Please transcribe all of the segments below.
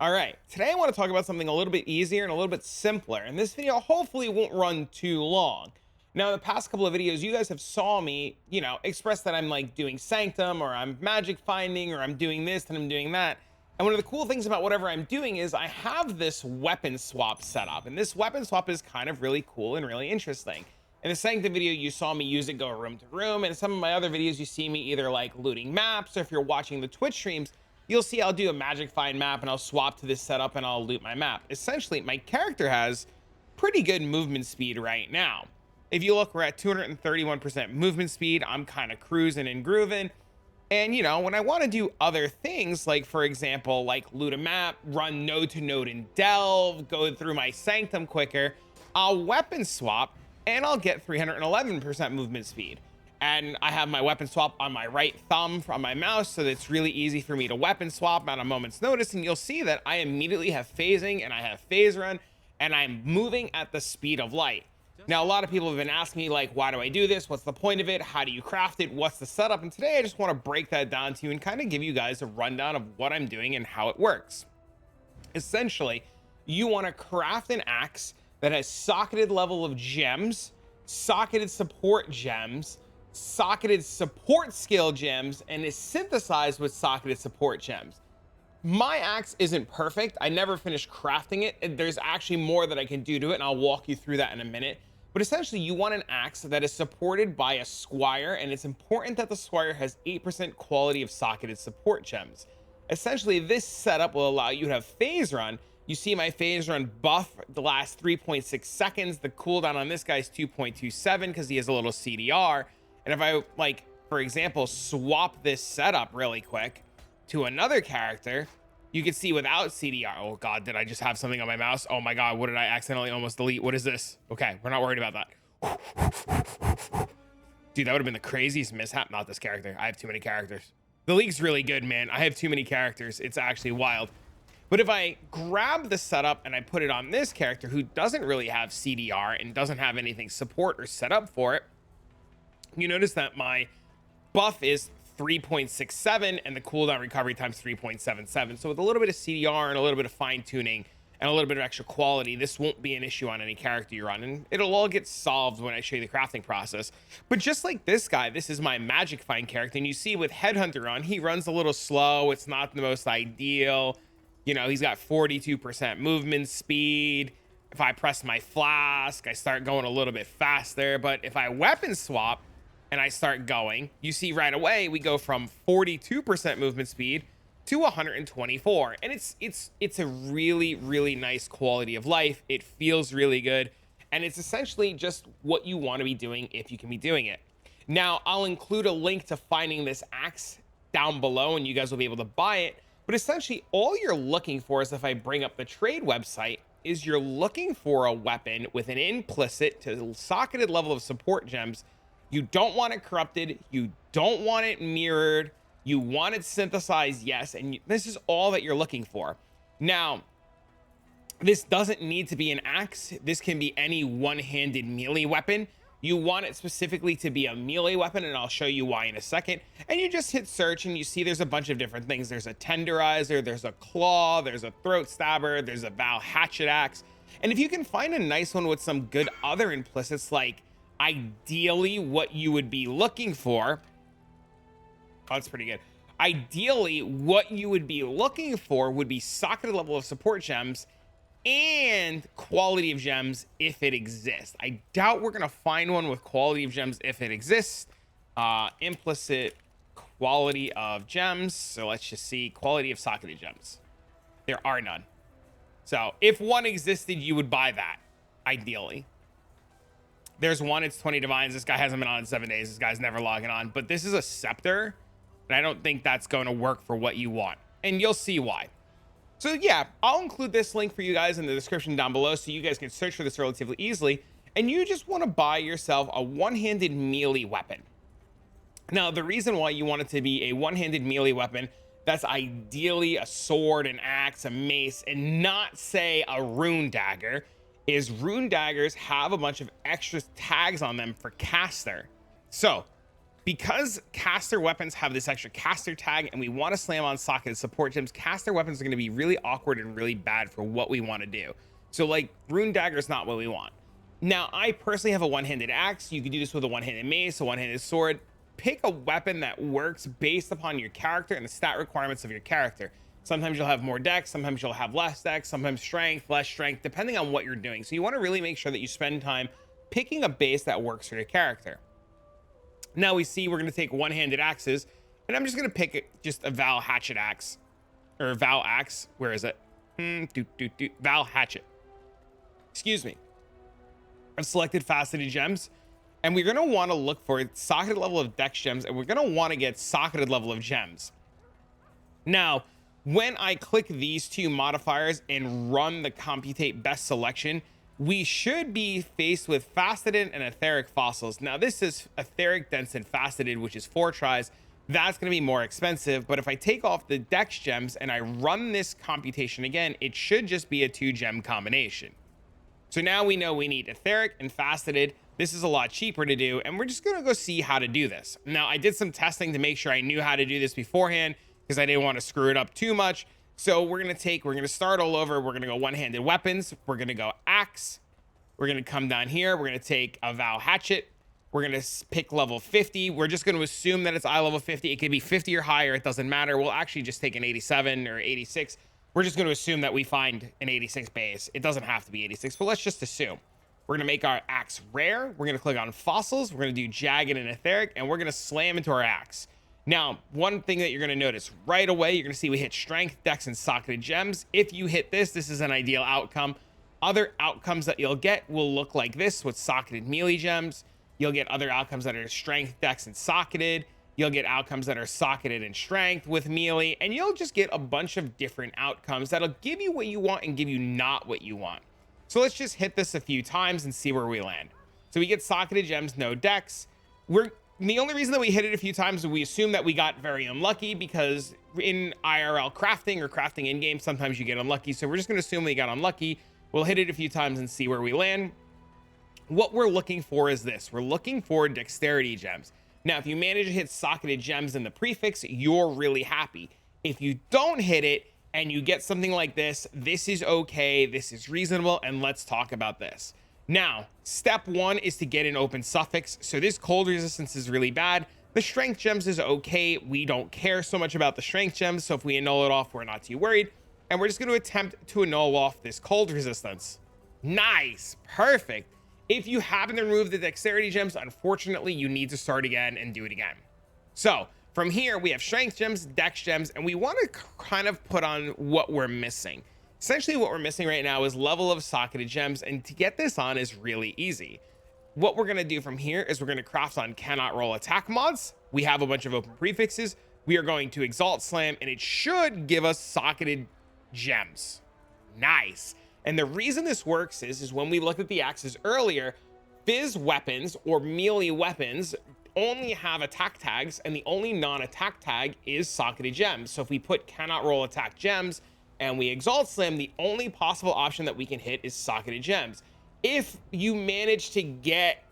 All right, today I want to talk about something a little bit easier and a little bit simpler, and this video hopefully won't run too long. Now, in the past couple of videos, you guys have saw me, express that I'm like doing sanctum or I'm magic finding or I'm doing this and I'm doing that. And one of the cool things about whatever I'm doing is I have this weapon swap set up, and this weapon swap is kind of really cool and really interesting. In the sanctum video, you saw me use it go room to room, and in some of my other videos, you see me either like looting maps, or if you're watching the Twitch streams, you'll see I'll do a magic find map and I'll swap to this setup and I'll loot my map. Essentially, my character has pretty good movement speed right now. If you look, we're at 231% movement speed. I'm kind of cruising and grooving. And when I want to do other things, like for example, like loot a map, run node to node and delve, go through my sanctum quicker, I'll weapon swap and I'll get 311% movement speed. And I have my weapon swap on my right thumb on my mouse, so that it's really easy for me to weapon swap at a moment's notice. And you'll see that I immediately have phasing and I have phase run, and I'm moving at the speed of light. Now, a lot of people have been asking me, like, why do I do this? What's the point of it? How do you craft it? What's the setup? And today I just want to break that down to you and kind of give you guys a rundown of what I'm doing and how it works. Essentially, you want to craft an axe that has socketed level of gems, socketed support gems, socketed support skill gems, and is synthesized with socketed support gems. My axe isn't perfect. I never finished crafting it. There's actually more that I can do to it, and I'll walk you through that in a minute. But essentially, you want an axe that is supported by a squire, and it's important that the squire has 8% quality of socketed support gems. Essentially, this setup will allow you to have phase run. You see my phase run buff the last 3.6 seconds. The cooldown on this guy is 2.27 because he has a little CDR. And if I, like, for example, swap this setup really quick to another character, you can see without CDR. Oh God, did I just have something on my mouse? Oh my God, what did I accidentally almost delete? What is this? Okay, we're not worried about that. Dude, that would have been the craziest mishap. Not this character. I have too many characters. The league's really good, man. I have too many characters. It's actually wild. But if I grab the setup and I put it on this character who doesn't really have CDR and doesn't have anything support or set up for it, you notice that my buff is 3.67 and the cooldown recovery time is 3.77. So with a little bit of CDR and a little bit of fine tuning and a little bit of extra quality, this won't be an issue on any character you're on, and it'll all get solved when I show you the crafting process. But just like this guy, this is my magic find character, and you see with Headhunter on, he runs a little slow. It's not the most ideal. He's got 42% movement speed. If I press my flask, I start going a little bit faster. But if I weapon swap and I start going, you see right away we go from 42% movement speed to 124, and it's a really, really nice quality of life. It feels really good, and it's essentially just what you want to be doing if you can be doing it. Now, I'll include a link to finding this axe down below, and you guys will be able to buy it. But essentially, all you're looking for is, if I bring up the trade website, is you're looking for a weapon with an implicit to socketed level of support gems. You don't want it corrupted. You don't want it mirrored. You want it synthesized, yes. And this is all that you're looking for. Now, this doesn't need to be an axe. This can be any one-handed melee weapon. You want it specifically to be a melee weapon, and I'll show you why in a second. And you just hit search, and you see there's a bunch of different things. There's a tenderizer, there's a claw, there's a throat stabber, there's a Val hatchet axe. And if you can find a nice one with some good other implicits, like ideally what you would be looking for, oh, that's pretty good. Ideally, what you would be looking for would be socketed level of support gems and quality of gems if it exists. I doubt we're gonna find one with quality of gems if it exists. Implicit quality of gems. So let's just see quality of socketed gems. There are none. So if one existed, you would buy that, ideally. There's one, it's 20 divines. This guy hasn't been on in 7 days. This guy's never logging on, but this is a scepter, and I don't think that's going to work for what you want, and you'll see why. So yeah, I'll include this link for you guys in the description down below so you guys can search for this relatively easily, and you just want to buy yourself a one-handed melee weapon. Now, the reason why you want it to be a one-handed melee weapon that's ideally a sword, an axe, a mace, and not, say, a rune dagger, is rune daggers have a bunch of extra tags on them for caster. So because caster weapons have this extra caster tag and we want to slam on socketed support gems, caster weapons are going to be really awkward and really bad for what we want to do. So like rune dagger is not what we want. Now, I personally have a one-handed axe. You can do this with a one-handed mace, a one-handed sword. Pick a weapon that works based upon your character and the stat requirements of your character. Sometimes you'll have more dex, sometimes you'll have less dex, sometimes strength, less strength, depending on what you're doing. So you want to really make sure that you spend time picking a base that works for your character. Now we see we're going to take one-handed axes, and I'm just going to pick just a Val hatchet axe, or Val axe. Where is it? Val hatchet. Excuse me. I've selected faceted gems, and we're going to want to look for socketed level of dex gems, and we're going to want to get socketed level of gems. Now, when I click these two modifiers and run the computate best selection, we should be faced with faceted and etheric fossils. Now, this is etheric, dense, and faceted, which is 4 tries. That's going to be more expensive, but if I take off the dex gems and I run this computation again, it should just be a 2-gem combination. So now we know we need etheric and faceted. This is a lot cheaper to do, and we're just going to go see how to do this. Now, I did some testing to make sure I knew how to do this beforehand because I didn't want to screw it up too much. So we're going to start all over. We're going to go one-handed weapons. We're going to go axe. We're going to come down here. We're going to take a Val hatchet. We're going to pick level 50. We're just going to assume that it's eye level 50. It could be 50 or higher. It doesn't matter. We'll actually just take an 87 or 86. We're just going to assume that we find an 86 base. It doesn't have to be 86, but let's just assume. We're going to make our axe rare. We're going to click on fossils. We're going to do jagged and etheric, and we're going to slam into our axe. Now, one thing that you're going to notice right away, you're going to see we hit strength, dex, and socketed gems. If you hit this is an ideal outcome. Other outcomes that you'll get will look like this with socketed melee gems. You'll get other outcomes that are strength, dex, and socketed. You'll get outcomes that are socketed and strength with melee, and you'll just get a bunch of different outcomes that'll give you what you want and give you not what you want. So let's just hit this a few times and see where we land. So we get socketed gems, no dex. The only reason that we hit it a few times is we assume that we got very unlucky, because in IRL crafting or crafting in game, sometimes you get unlucky. So we're just going to assume we got unlucky. We'll hit it a few times and see where we land. What we're looking for is this. We're looking for dexterity gems. Now, if you manage to hit socketed gems in the prefix, you're really happy. If you don't hit it and you get something like this, this is okay, this is reasonable, and let's talk about this. Now, step 1 is to get an open suffix. So this cold resistance is really bad. The strength gems is okay. We don't care so much about the strength gems, so if we annul it off, we're not too worried. And we're just going to attempt to annul off this cold resistance. Nice, perfect. If you happen to remove the dexterity gems, unfortunately, you need to start again and do it again. So from here, we have strength gems, dex gems, and we want to kind of put on what we're missing. Essentially, what we're missing right now is level of socketed gems, and to get this on is really easy. What we're going to do from here is we're going to craft on cannot roll attack mods. We have a bunch of open prefixes. We are going to Exalt Slam, and it should give us socketed gems. Nice. And the reason this works is when we looked at the axes earlier, fizz weapons or melee weapons only have attack tags, and the only non-attack tag is socketed gems. So if we put cannot roll attack gems and we Exalt Slam, the only possible option that we can hit is socketed gems. If you manage to get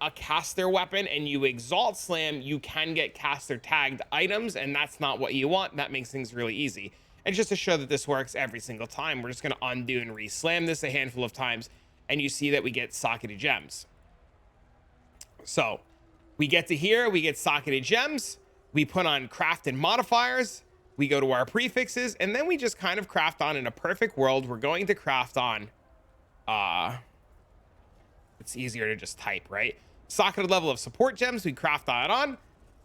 a caster weapon and you Exalt Slam, you can get caster tagged items, and that's not what you want. That makes things really easy. And just to show that this works every single time, we're just going to undo and re-slam this a handful of times, and you see that we get socketed gems. So we get to here, we get socketed gems, we put on craft and modifiers, we go to our prefixes, and then we just kind of craft on. In a perfect world, we're going to craft on, it's easier to just type, right? Socketed level of support gems, we craft that on.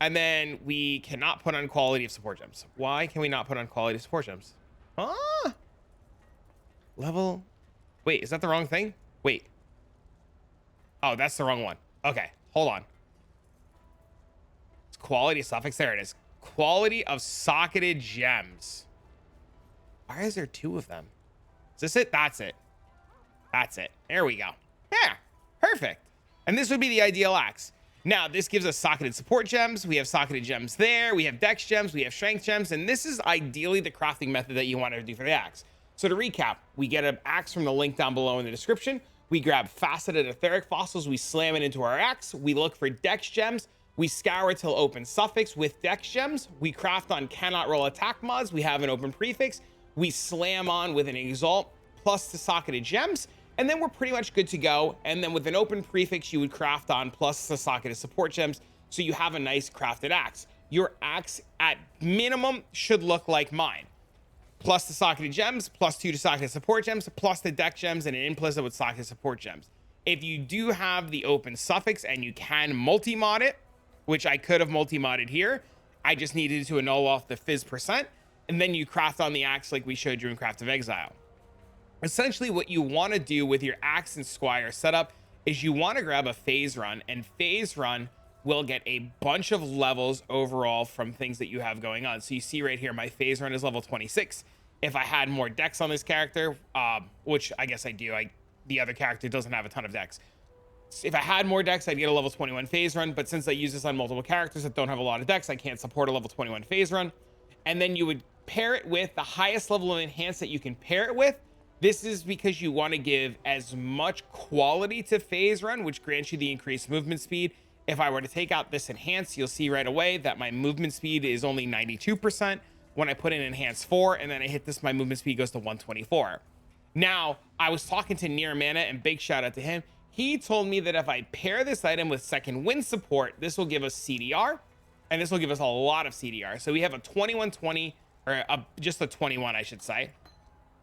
And then we cannot put on quality of support gems. Why can we not put on quality of support gems? Level. Wait, is that the wrong thing? Wait. Oh, that's the wrong one. Okay, hold on. It's quality of suffix. There it is. Quality of socketed gems. Why is there 2 of them? Is this it? That's it. That's it. There we go. Yeah, perfect. And this would be the ideal axe. Now, this gives us socketed support gems. We have socketed gems there. We have dex gems. We have strength gems. And this is ideally the crafting method that you want to do for the axe. So to recap, we get an axe from the link down below in the description. We grab faceted etheric fossils. We slam it into our axe. We look for dex gems. We scour till open suffix with dex gems. We craft on cannot roll attack mods. We have an open prefix. We slam on with an exalt plus the socketed gems. And then we're pretty much good to go. And then with an open prefix, you would craft on plus the socketed support gems. So you have a nice crafted axe. Your axe at minimum should look like mine. Plus the socketed gems, plus 2 to socketed support gems, plus the deck gems, and an implicit with socketed support gems. If you do have the open suffix and you can multi-mod it, which I could have multi-modded here, I just needed to annul off the fizz %, and then you craft on the axe like we showed you in Craft of Exile. Essentially what you want to do with your axe and squire setup is you want to grab a phase run, and phase run will get a bunch of levels overall from things that you have going on. So you see right here, my phase run is level 26. If I had more dex on this character, which I guess I do, the other character doesn't have a ton of dex. If I had more dex, I'd get a level 21 phase run, but since I use this on multiple characters that don't have a lot of dex, I can't support a level 21 phase run. And then you would pair it with the highest level of enhance that you can pair it with. This is because you want to give as much quality to phase run, which grants you the increased movement speed. If I were to take out this enhance, you'll see right away that my movement speed is only 92%. When I put in enhance 4 and then I hit this, my movement speed goes to 124. Now, I was talking to Near Mana, and big shout out to him. He told me that if I pair this item with second wind support, this will give us CDR, and this will give us a lot of CDR. So we have a 2120, or just a 21, I should say.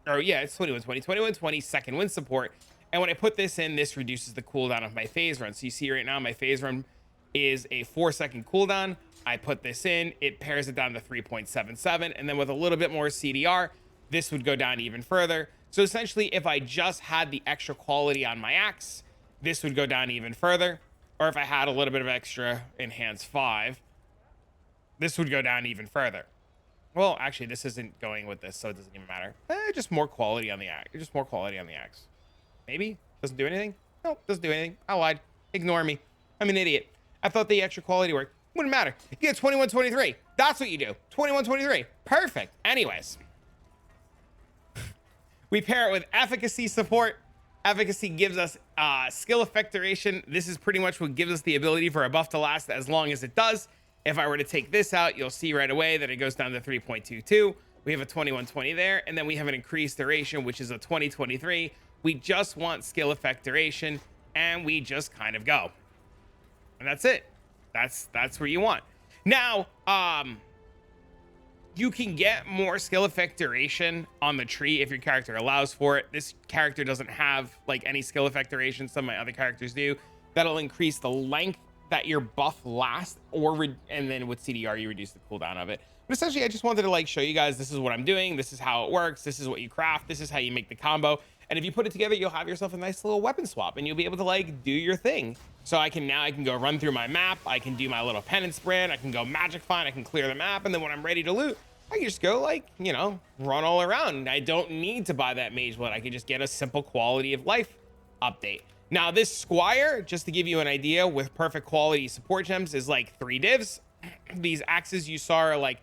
Or yeah, it's 2120, 2120 second wind support. And when I put this in, this reduces the cooldown of my phase run. So you see right now, my phase run is a 4-second cooldown. I put this in, it pairs it down to 3.77, and then with a little bit more CDR, this would go down even further. So essentially, if I just had the extra quality on my axe, this would go down even further. Or if I had a little bit of extra enhance 5, this would go down even further. Well, actually, this isn't going with this, so it doesn't even matter. Just more quality on the axe. Just more quality on the axe. Maybe? Doesn't do anything? No, doesn't do anything. I lied. Ignore me. I'm an idiot. I thought the extra quality worked. Wouldn't matter. You get 2123. That's what you do. 2123. Perfect. Anyways. We pair it with efficacy support. Efficacy gives us skill effect duration. This is pretty much what gives us the ability for a buff to last as long as it does. If I were to take this out, you'll see right away that it goes down to 3.22. We have a 2120 there, and then we have an increased duration, which is a 2023. We just want skill effect duration, and we just kind of go. And that's it. That's where you want. Now, you can get more skill effect duration on the tree if your character allows for it. This character doesn't have like any skill effect duration. Some of my other characters do. That'll increase the length that your buff lasts, and then with CDR, you reduce the cooldown of it. But essentially, I just wanted to like show you guys, this is what I'm doing. This is how it works. This is what you craft. This is how you make the combo. And if you put it together, you'll have yourself a nice little weapon swap, and you'll be able to like do your thing. So I can go run through my map. I can do my little penance brand. I can go magic find. I can clear the map. And then when I'm ready to loot, I can just go like, you know, run all around. I don't need to buy that mage blood. I can just get a simple quality of life update. Now this squire, just to give you an idea, with perfect quality support gems is like 3 divs. These axes you saw are like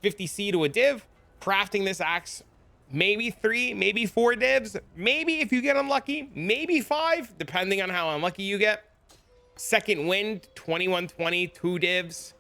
50C to a div. Crafting this axe, maybe 3, maybe 4 divs. Maybe if you get unlucky, maybe 5, depending on how unlucky you get. Second wind, 2120, 2 divs.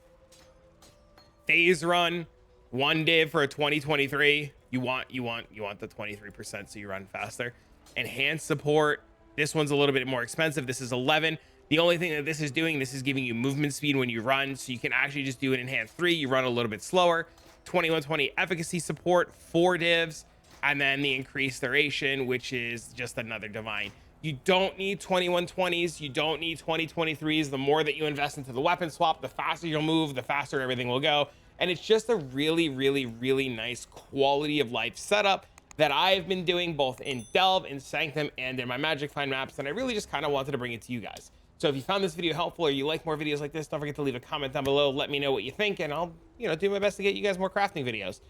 Phase run, 1 div for a 2023. You want the 23% so you run faster. Enhanced support. This one's a little bit more expensive. This is 11. The only thing that this is doing, this is giving you movement speed when you run, so you can actually just do an enhanced 3. You run a little bit slower. 2120 efficacy support, 4 divs, and then the increased duration, which is just another divine. You don't need 2120s. You don't need 2023s. The more that you invest into the weapon swap, the faster you'll move, the faster everything will go. And it's just a really, really, really nice quality of life setup that I've been doing both in Delve, in Sanctum, and in my Magic Find maps. And I really just kind of wanted to bring it to you guys. So if you found this video helpful or you like more videos like this, don't forget to leave a comment down below. Let me know what you think, and I'll, do my best to get you guys more crafting videos.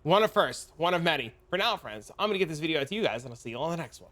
One of first, one of many. For now, friends, I'm going to get this video out to you guys, and I'll see you all in the next one.